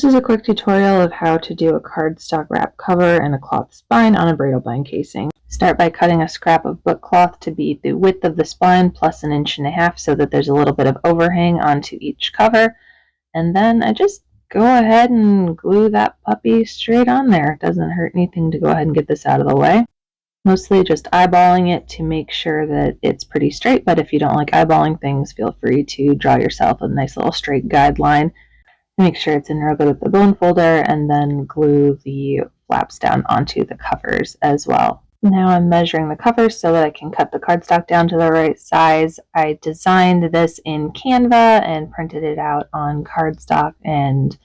This is a quick tutorial of how to do a cardstock wrap cover and a cloth spine on a bridal bind casing. Start by cutting a scrap of book cloth to be the width of the spine plus 1.5 inches so that there's a little bit of overhang onto each cover. And then I just go ahead and glue that puppy straight on there. It doesn't hurt anything to go ahead and get this out of the way. Mostly just eyeballing it to make sure that it's pretty straight, but if you don't like eyeballing things, feel free to draw yourself a nice little straight guideline. Make sure it's in real good with the bone folder, and then glue the flaps down onto the covers as well. Now I'm measuring the covers so that I can cut the cardstock down to the right size. I designed this in Canva and printed it out on cardstock, and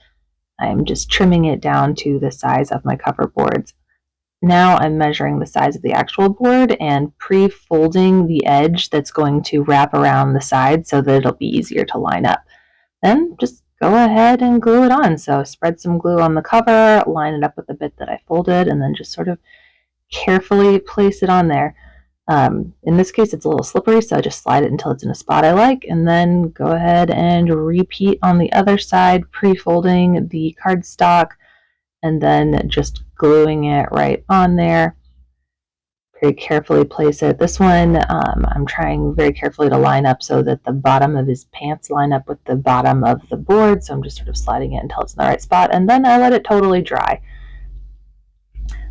I'm just trimming it down to the size of my cover boards. Now I'm measuring the size of the actual board and pre-folding the edge that's going to wrap around the side so that it'll be easier to line up. Then just go ahead and glue it on. So spread some glue on the cover, line it up with the bit that I folded, and then just sort of carefully place it on there. In this case, it's a little slippery, so I just slide it until it's in a spot I like, and then go ahead and repeat on the other side, pre-folding the cardstock, and then just gluing it right on there. Very carefully place it. This one, I'm trying very carefully to line up so that the bottom of his pants line up with the bottom of the board. So I'm just sort of sliding it until it's in the right spot, and then I let it totally dry.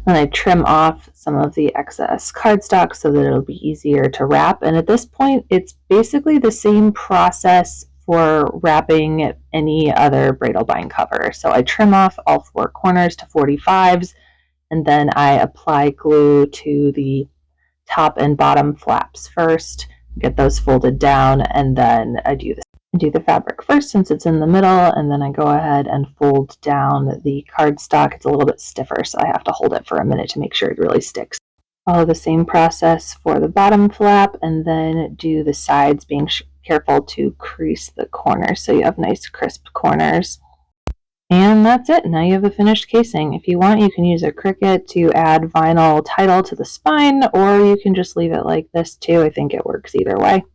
Then I trim off some of the excess cardstock so that it'll be easier to wrap. And at this point, it's basically the same process for wrapping any other bridal bind cover. So I trim off all 4 corners to 45s. And then I apply glue to the top and bottom flaps first, get those folded down, and then I do the fabric first since it's in the middle, and then I go ahead and fold down the cardstock. It's a little bit stiffer, so I have to hold it for a minute to make sure it really sticks. Follow the same process for the bottom flap, and then do the sides, being careful to crease the corners so you have nice crisp corners. And that's it. Now you have a finished casing. If you want, you can use a Cricut to add vinyl title to the spine, or you can just leave it like this too. I think it works either way.